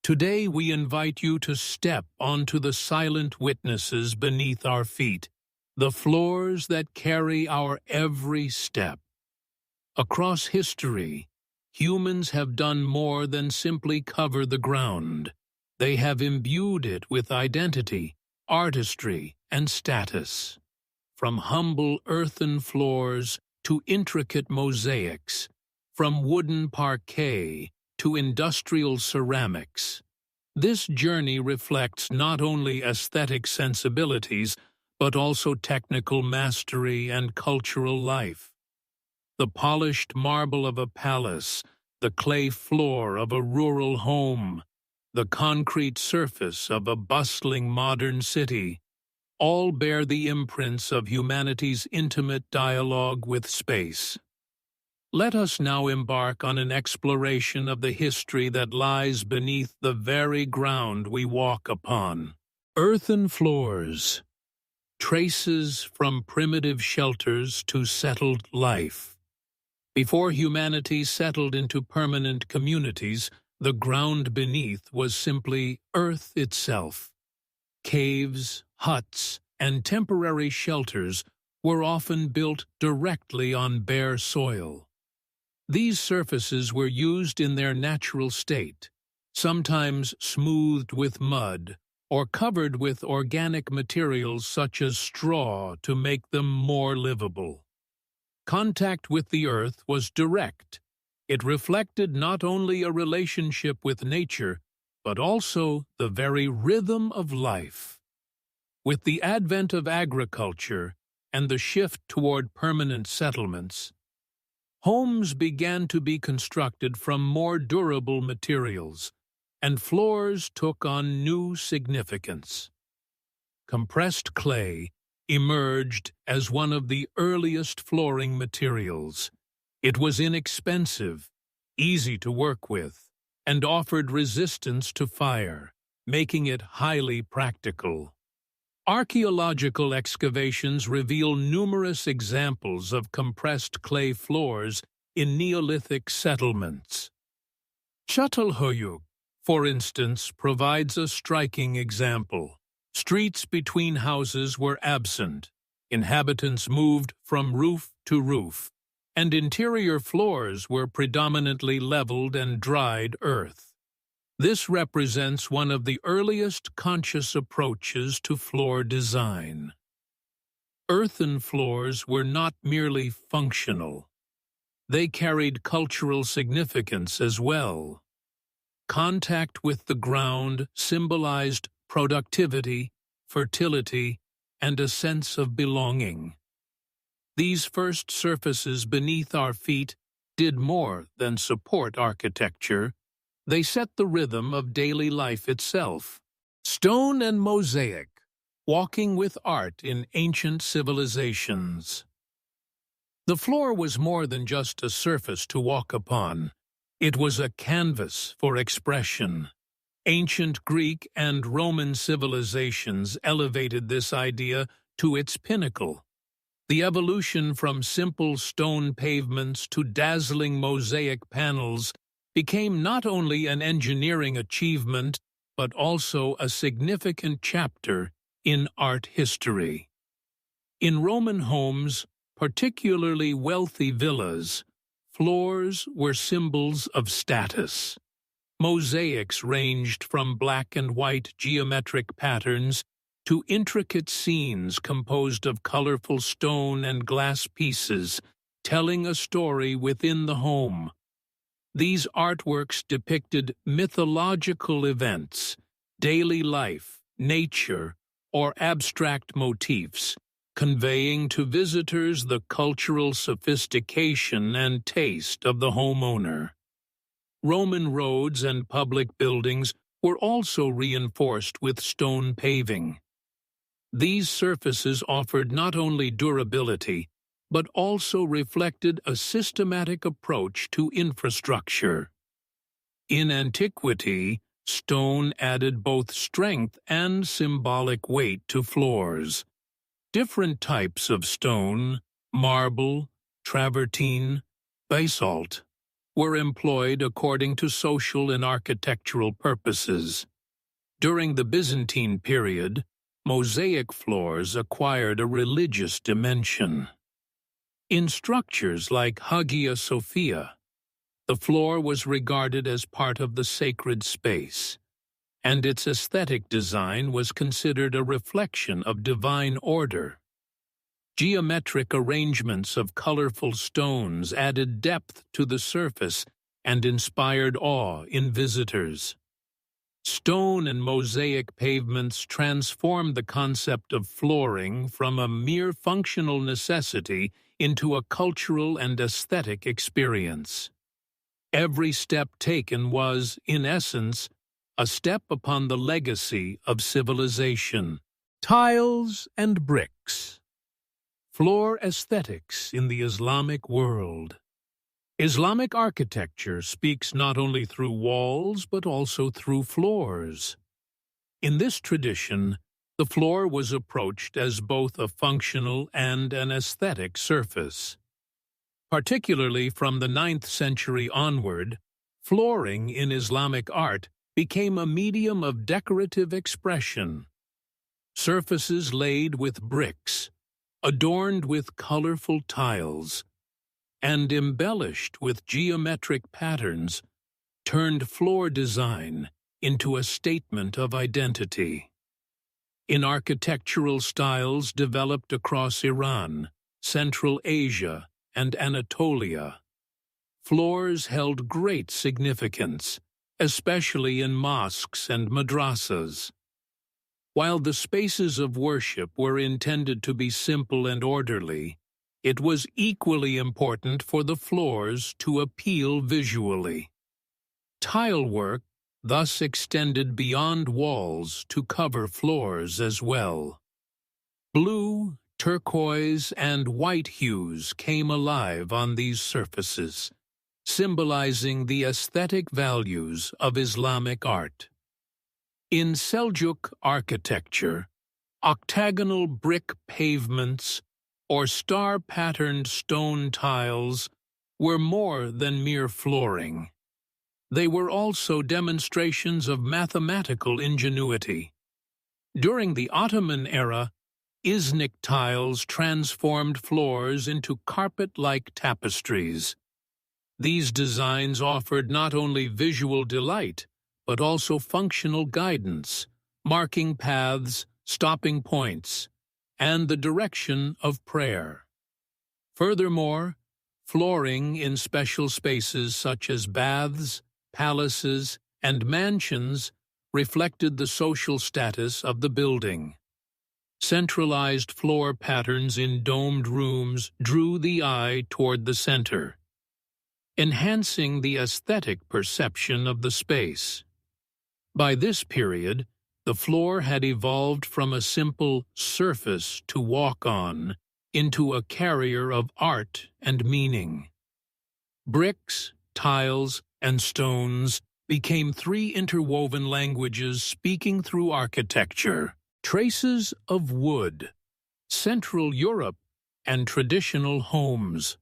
Today we invite you to step onto the silent witnesses beneath our feet, the floors that carry our every step. Across history, humans have done more than simply cover the ground. They have imbued it with identity, artistry, and status. From humble earthen floors to intricate mosaics, from wooden parquet to industrial ceramics. This journey reflects not only aesthetic sensibilities, but also technical mastery and cultural life. The polished marble of a palace, the clay floor of a rural home, the concrete surface of a bustling modern city, all bear the imprints of humanity's intimate dialogue with space. Let us now embark on an exploration of the history that lies beneath the very ground we walk upon. Earthen floors, traces from primitive shelters to settled life. Before humanity settled into permanent communities, the ground beneath was simply earth itself. Caves, huts, and temporary shelters were often built directly on bare soil. These surfaces were used in their natural state, sometimes smoothed with mud or covered with organic materials such as straw to make them more livable. Contact with the earth was direct. It reflected not only a relationship with nature, but also the very rhythm of life. With the advent of agriculture and the shift toward permanent settlements, homes began to be constructed from more durable materials, and floors took on new significance. Compressed clay emerged as one of the earliest flooring materials. It was inexpensive, easy to work with, and offered resistance to fire, making it highly practical. Archaeological excavations reveal numerous examples of compressed clay floors in Neolithic settlements. Çatalhöyük, for instance, provides a striking example. Streets between houses were absent, inhabitants moved from roof to roof, and interior floors were predominantly leveled and dried earth. This represents one of the earliest conscious approaches to floor design. Earthen floors were not merely functional. They carried cultural significance as well. Contact with the ground symbolized productivity, fertility, and a sense of belonging. These first surfaces beneath our feet did more than support architecture. They set the rhythm of daily life itself. Stone and mosaic, walking with art in ancient civilizations. The floor was more than just a surface to walk upon. It was a canvas for expression. Ancient Greek and Roman civilizations elevated this idea to its pinnacle. The evolution from simple stone pavements to dazzling mosaic panels became not only an engineering achievement, but also a significant chapter in art history. In Roman homes, particularly wealthy villas, floors were symbols of status. Mosaics ranged from black and white geometric patterns to intricate scenes composed of colorful stone and glass pieces, telling a story within the home. These artworks depicted mythological events, daily life, nature, or abstract motifs, conveying to visitors the cultural sophistication and taste of the homeowner. Roman roads and public buildings were also reinforced with stone paving. These surfaces offered not only durability, but also reflected a systematic approach to infrastructure. In antiquity, stone added both strength and symbolic weight to floors. Different types of stone, marble, travertine, basalt, were employed according to social and architectural purposes. During the Byzantine period, mosaic floors acquired a religious dimension. In structures like Hagia Sophia, the floor was regarded as part of the sacred space, and its aesthetic design was considered a reflection of divine order. Geometric arrangements of colorful stones added depth to the surface and inspired awe in visitors. Stone and mosaic pavements transformed the concept of flooring from a mere functional necessity into a cultural and aesthetic experience. Every step taken was, in essence, a step upon the legacy of civilization. Tiles and bricks. Floor aesthetics in the Islamic world. Islamic architecture speaks not only through walls but also through floors. In this tradition, the floor was approached as both a functional and an aesthetic surface. Particularly from the 9th century onward, flooring in Islamic art became a medium of decorative expression. Surfaces laid with bricks, adorned with colorful tiles, and embellished with geometric patterns, turned floor design into a statement of identity. In architectural styles developed across Iran, Central Asia, and Anatolia, floors held great significance, especially in mosques and madrasas. While the spaces of worship were intended to be simple and orderly, it was equally important for the floors to appeal visually. Tile work thus extended beyond walls to cover floors as well. Blue, turquoise, and white hues came alive on these surfaces, symbolizing the aesthetic values of Islamic art. In Seljuk architecture, octagonal brick pavements or star-patterned stone tiles were more than mere flooring. They were also demonstrations of mathematical ingenuity. During the Ottoman era, Islamic tiles transformed floors into carpet-like tapestries. These designs offered not only visual delight, but also functional guidance, marking paths, stopping points, and the direction of prayer. Furthermore, flooring in special spaces such as baths, palaces, and mansions reflected the social status of the building. Centralized floor patterns in domed rooms drew the eye toward the center, enhancing the aesthetic perception of the space. By this period, the floor had evolved from a simple surface to walk on into a carrier of art and meaning. Bricks, tiles, and stones became three interwoven languages speaking through architecture. Traces of wood, Central Europe, and traditional homes.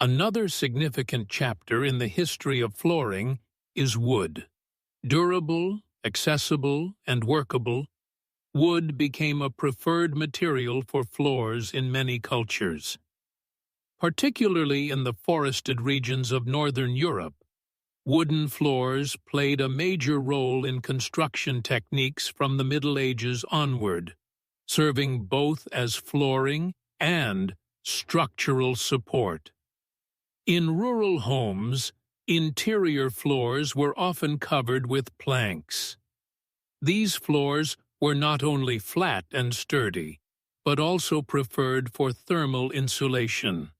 Another significant chapter in the history of flooring is wood. Durable, accessible, and workable, wood became a preferred material for floors in many cultures. Particularly in the forested regions of Northern Europe, wooden floors played a major role in construction techniques from the Middle Ages onward, serving both as flooring and structural support. In rural homes, interior floors were often covered with planks. These floors were not only flat and sturdy, but also preferred for thermal insulation.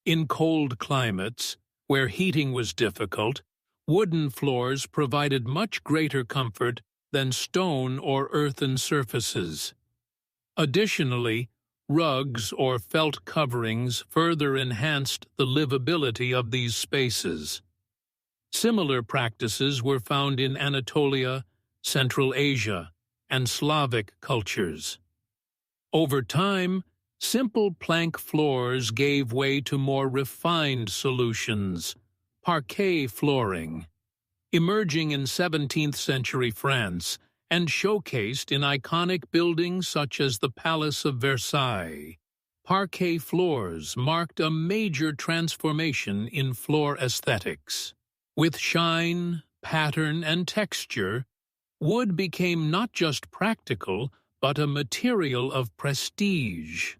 In cold climates, where heating was difficult, wooden floors provided much greater comfort than stone or earthen surfaces. Additionally, rugs or felt coverings further enhanced the livability of these spaces. Similar practices were found in Anatolia, Central Asia, and Slavic cultures. Over time, simple plank floors gave way to more refined solutions, parquet flooring. Emerging in 17th-century France and showcased in iconic buildings such as the Palace of Versailles, parquet floors marked a major transformation in floor aesthetics. With shine, pattern, and texture, wood became not just practical, but a material of prestige.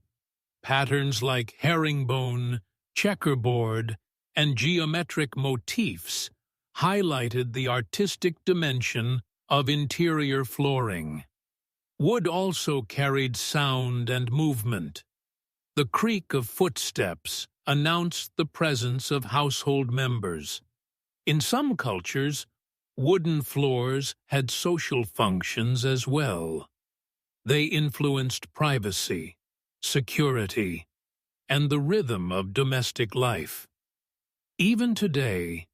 Patterns like herringbone, checkerboard, and geometric motifs highlighted the artistic dimension of interior flooring. Wood also carried sound and movement. The creak of footsteps announced the presence of household members. In some cultures, wooden floors had social functions as well. They influenced privacy, security, and the rhythm of domestic life. Even today,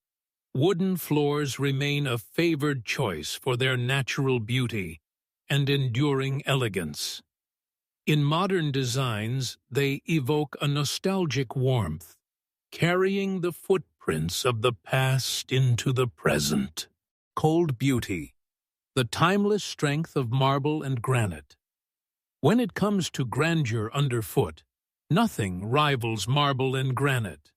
wooden floors remain a favored choice for their natural beauty and enduring elegance. In modern designs, they evoke a nostalgic warmth, carrying the footprints of the past into the present. Cold beauty, the timeless strength of marble and granite. When it comes to grandeur underfoot, nothing rivals marble and granite.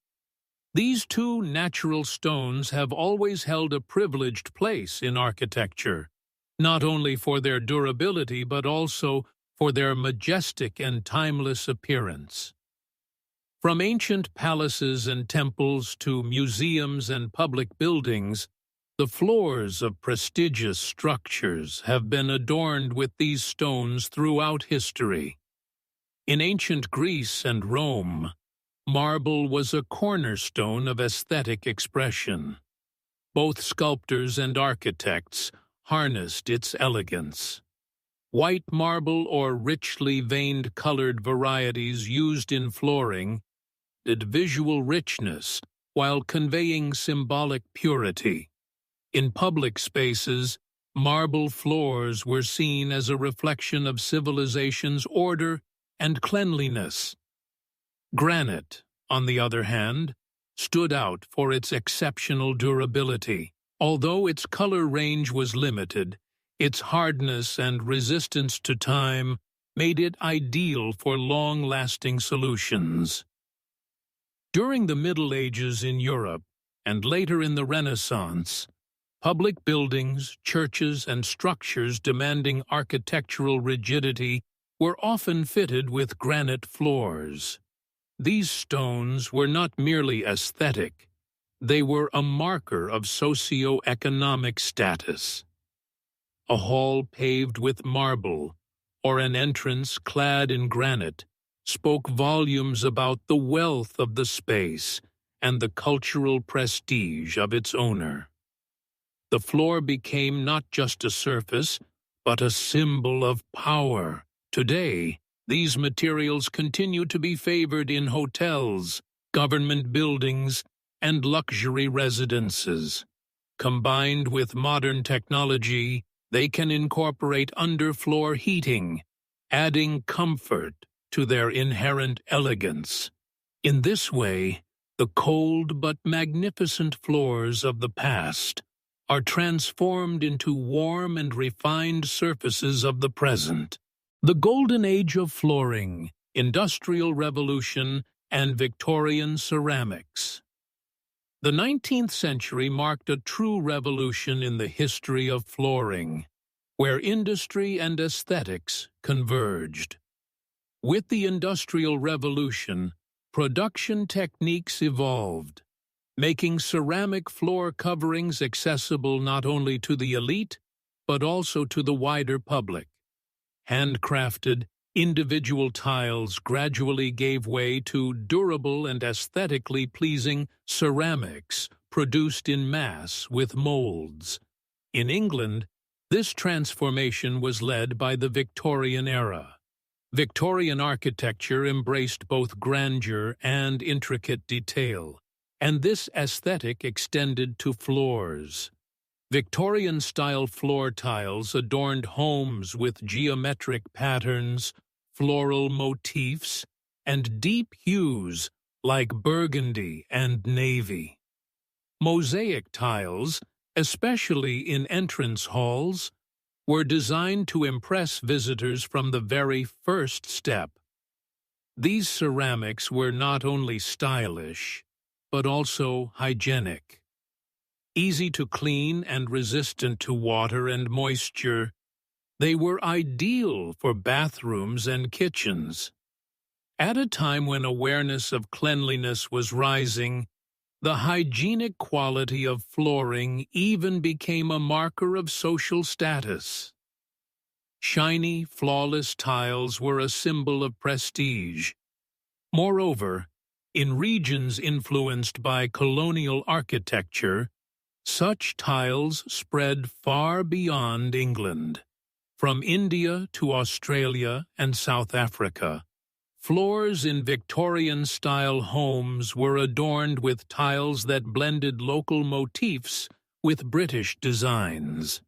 These two natural stones have always held a privileged place in architecture, not only for their durability but also for their majestic and timeless appearance. From ancient palaces and temples to museums and public buildings, the floors of prestigious structures have been adorned with these stones throughout history. In ancient Greece and Rome, marble was a cornerstone of aesthetic expression. Both sculptors and architects harnessed its elegance. White marble or richly veined colored varieties used in flooring added visual richness while conveying symbolic purity. In public spaces, marble floors were seen as a reflection of civilization's order and cleanliness. Granite, on the other hand, stood out for its exceptional durability. Although its color range was limited, its hardness and resistance to time made it ideal for long-lasting solutions. During the Middle Ages in Europe, and later in the Renaissance, public buildings, churches, and structures demanding architectural rigidity were often fitted with granite floors. These stones were not merely aesthetic, they were a marker of socio-economic status. A hall paved with marble, or an entrance clad in granite, spoke volumes about the wealth of the space and the cultural prestige of its owner. The floor became not just a surface, but a symbol of power. Today, these materials continue to be favored in hotels, government buildings, and luxury residences. Combined with modern technology, they can incorporate underfloor heating, adding comfort to their inherent elegance. In this way, the cold but magnificent floors of the past are transformed into warm and refined surfaces of the present. The Golden Age of flooring, Industrial Revolution, and Victorian ceramics. The 19th century marked a true revolution in the history of flooring, where industry and aesthetics converged. With the Industrial Revolution, production techniques evolved, making ceramic floor coverings accessible not only to the elite, but also to the wider public. Handcrafted, individual tiles gradually gave way to durable and aesthetically pleasing ceramics produced in mass with molds. In England, this transformation was led by the Victorian era. Victorian architecture embraced both grandeur and intricate detail, and this aesthetic extended to floors. Victorian-style floor tiles adorned homes with geometric patterns, floral motifs, and deep hues like burgundy and navy. Mosaic tiles, especially in entrance halls, were designed to impress visitors from the very first step. These ceramics were not only stylish, but also hygienic. Easy to clean and resistant to water and moisture, they were ideal for bathrooms and kitchens. At a time when awareness of cleanliness was rising, the hygienic quality of flooring even became a marker of social status. Shiny, flawless tiles were a symbol of prestige. Moreover, in regions influenced by colonial architecture, such tiles spread far beyond England. From India to Australia and South Africa, floors in Victorian-style homes were adorned with tiles that blended local motifs with British designs.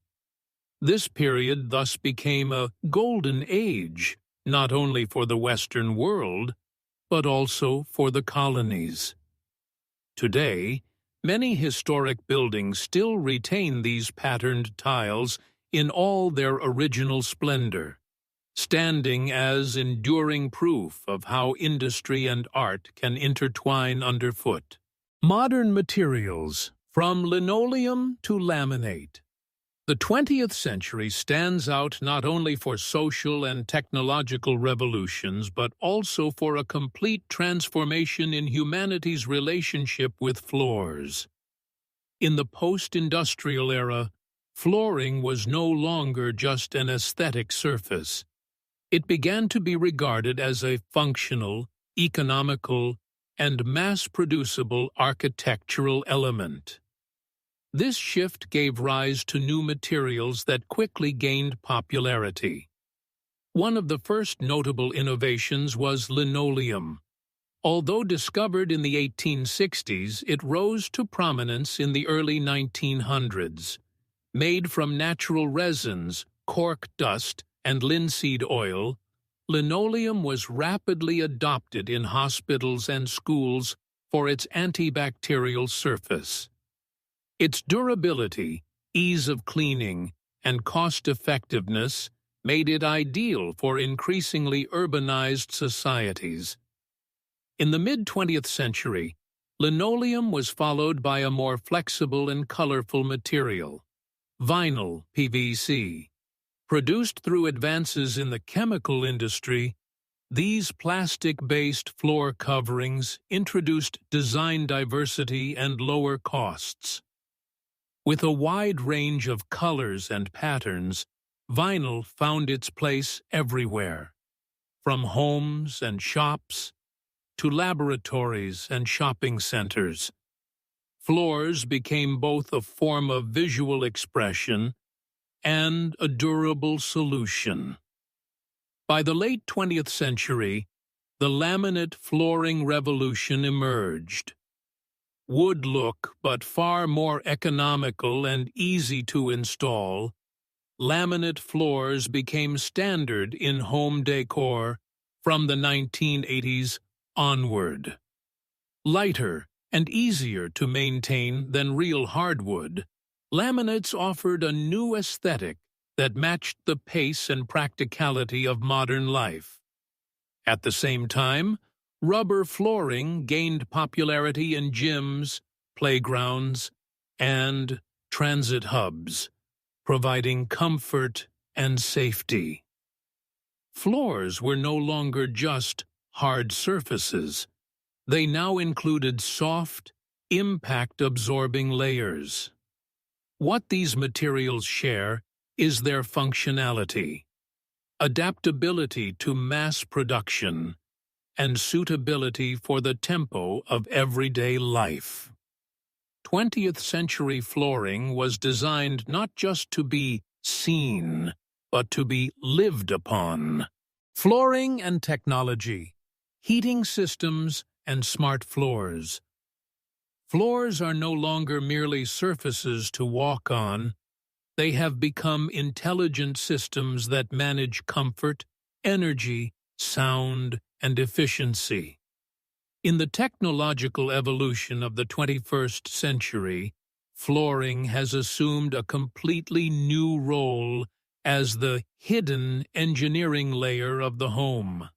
This period thus became a golden age, not only for the Western world, but also for the colonies. Today, many historic buildings still retain these patterned tiles in all their original splendor, standing as enduring proof of how industry and art can intertwine underfoot. Modern materials, from linoleum to laminate. The 20th century stands out not only for social and technological revolutions, but also for a complete transformation in humanity's relationship with floors. In the post-industrial era, flooring was no longer just an aesthetic surface. It began to be regarded as a functional, economical, and mass-producible architectural element. This shift gave rise to new materials that quickly gained popularity. One of the first notable innovations was linoleum. Although discovered in the 1860s, it rose to prominence in the early 1900s. Made from natural resins, cork dust, and linseed oil, linoleum was rapidly adopted in hospitals and schools for its antibacterial surface. Its durability, ease of cleaning, and cost-effectiveness made it ideal for increasingly urbanized societies. In the mid-20th century, linoleum was followed by a more flexible and colorful material, vinyl PVC. Produced through advances in the chemical industry, these plastic-based floor coverings introduced design diversity and lower costs. With a wide range of colors and patterns, vinyl found its place everywhere, from homes and shops to laboratories and shopping centers. Floors became both a form of visual expression and a durable solution. By the late 20th century, the laminate flooring revolution emerged. Wood look, but far more economical and easy to install, laminate floors became standard in home decor from the 1980s onward. Lighter and easier to maintain than real hardwood, laminates offered a new aesthetic that matched the pace and practicality of modern life. At the same time, rubber flooring gained popularity in gyms, playgrounds, and transit hubs, providing comfort and safety. Floors were no longer just hard surfaces. They now included soft, impact-absorbing layers. What these materials share is their functionality, adaptability to mass production, and suitability for the tempo of everyday life. 20th century flooring was designed not just to be seen, but to be lived upon. Flooring and technology, heating systems, and smart floors. Floors are no longer merely surfaces to walk on. They have become intelligent systems that manage comfort, energy, sound, and efficiency. In the technological evolution of the 21st century, flooring has assumed a completely new role as the hidden engineering layer of the home.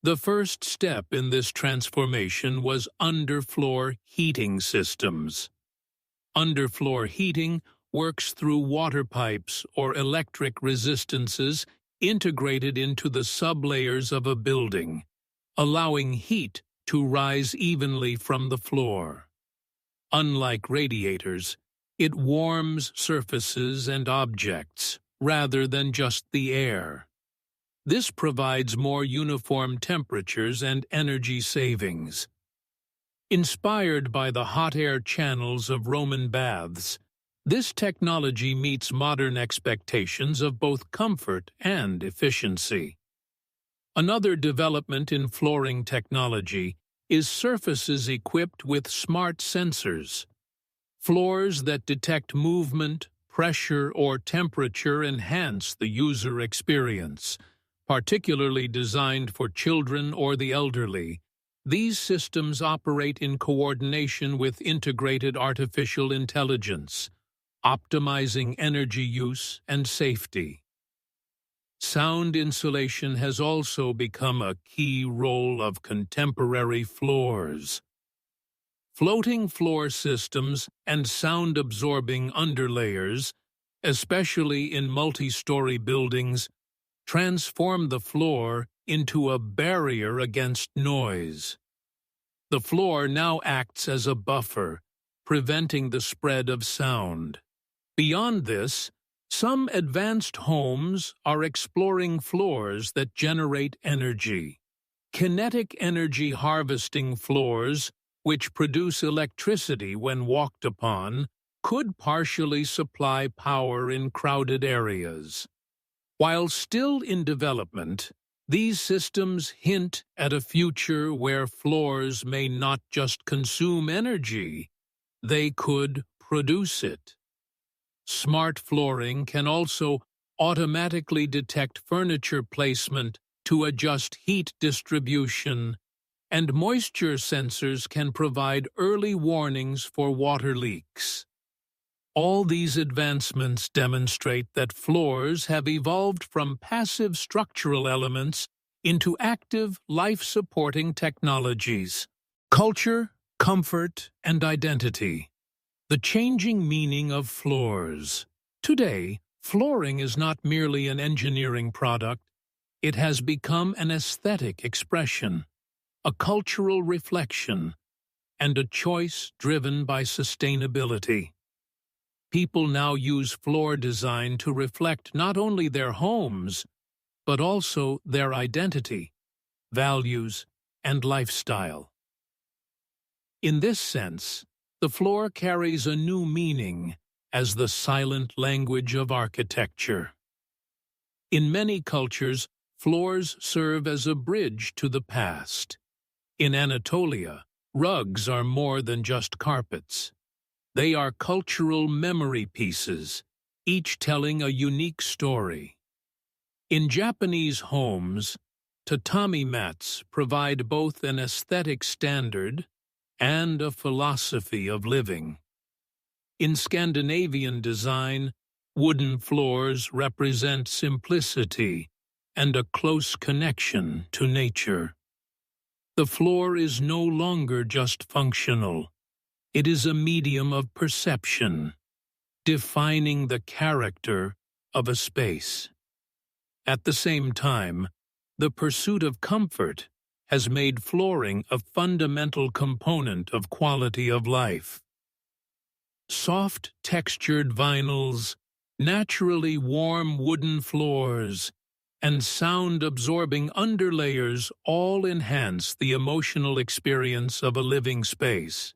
The first step in this transformation was underfloor heating systems. Underfloor heating works through water pipes or electric resistances integrated into the sublayers of a building, allowing heat to rise evenly from the floor. Unlike radiators, it warms surfaces and objects rather than just the air. This provides more uniform temperatures and energy savings. Inspired by the hot air channels of Roman baths, this technology meets modern expectations of both comfort and efficiency. Another development in flooring technology is surfaces equipped with smart sensors. Floors that detect movement, pressure, or temperature enhance the user experience, particularly designed for children or the elderly. These systems operate in coordination with integrated artificial intelligence, optimizing energy use and safety. Sound insulation has also become a key role of contemporary floors. Floating floor systems and sound-absorbing underlayers, especially in multi-story buildings, transform the floor into a barrier against noise. The floor now acts as a buffer, preventing the spread of sound. Beyond this, some advanced homes are exploring floors that generate energy. Kinetic energy harvesting floors, which produce electricity when walked upon, could partially supply power in crowded areas. While still in development, these systems hint at a future where floors may not just consume energy, they could produce it. Smart flooring can also automatically detect furniture placement to adjust heat distribution, and moisture sensors can provide early warnings for water leaks. All these advancements demonstrate that floors have evolved from passive structural elements into active, life-supporting technologies. Culture, comfort, and identity. The changing meaning of floors. Today, flooring is not merely an engineering product, it has become an aesthetic expression, a cultural reflection, and a choice driven by sustainability. People now use floor design to reflect not only their homes, but also their identity, values, and lifestyle. In this sense, the floor carries a new meaning as the silent language of architecture. In many cultures, floors serve as a bridge to the past. In Anatolia, rugs are more than just carpets. They are cultural memory pieces, each telling a unique story. In Japanese homes, tatami mats provide both an aesthetic standard and a philosophy of living. In Scandinavian design, wooden floors represent simplicity and a close connection to nature. The floor is no longer just functional. It is a medium of perception, defining the character of a space. At the same time, the pursuit of comfort has made flooring a fundamental component of quality of life. Soft, textured vinyls, naturally warm wooden floors, and sound-absorbing underlayers all enhance the emotional experience of a living space.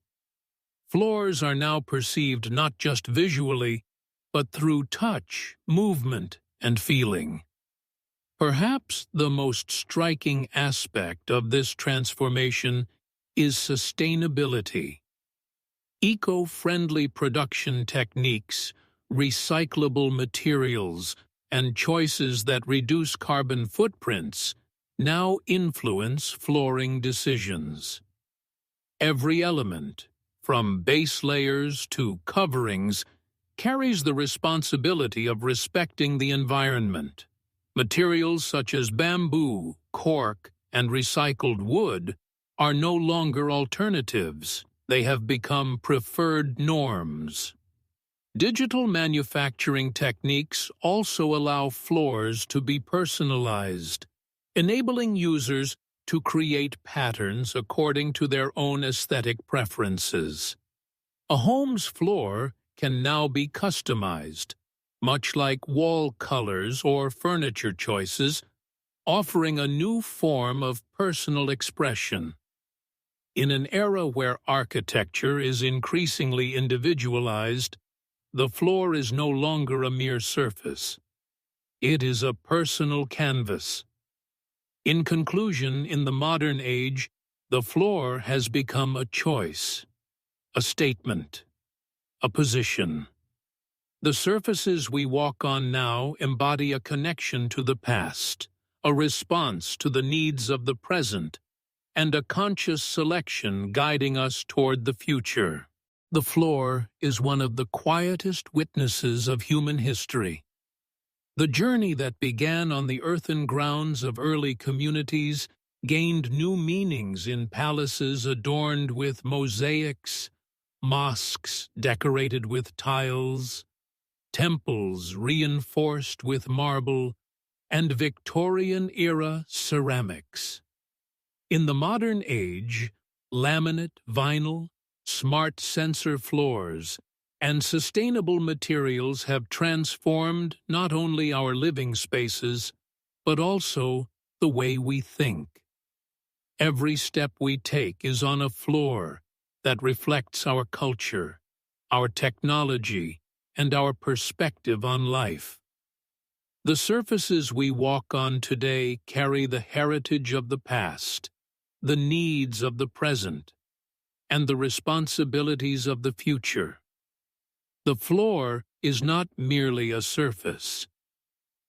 Floors are now perceived not just visually, but through touch, movement, and feeling. Perhaps the most striking aspect of this transformation is sustainability. Eco-friendly production techniques, recyclable materials, and choices that reduce carbon footprints now influence flooring decisions. Every element, from base layers to coverings, carries the responsibility of respecting the environment. Materials such as bamboo, cork, and recycled wood are no longer alternatives. They have become preferred norms. Digital manufacturing techniques also allow floors to be personalized, enabling users to create patterns according to their own aesthetic preferences. A home's floor can now be customized, much like wall colors or furniture choices, offering a new form of personal expression. In an era where architecture is increasingly individualized, the floor is no longer a mere surface. It is a personal canvas. In conclusion, in the modern age, the floor has become a choice, a statement, a position. The surfaces we walk on now embody a connection to the past, a response to the needs of the present, and a conscious selection guiding us toward the future. The floor is one of the quietest witnesses of human history. The journey that began on the earthen grounds of early communities gained new meanings in palaces adorned with mosaics, mosques decorated with tiles, temples reinforced with marble, and Victorian-era ceramics. In the modern age, laminate, vinyl, smart sensor floors, and sustainable materials have transformed not only our living spaces, but also the way we think. Every step we take is on a floor that reflects our culture, our technology, and our perspective on life. The surfaces we walk on today carry the heritage of the past, the needs of the present, and the responsibilities of the future. The floor is not merely a surface.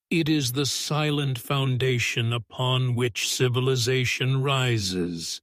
It is the silent foundation upon which civilization rises.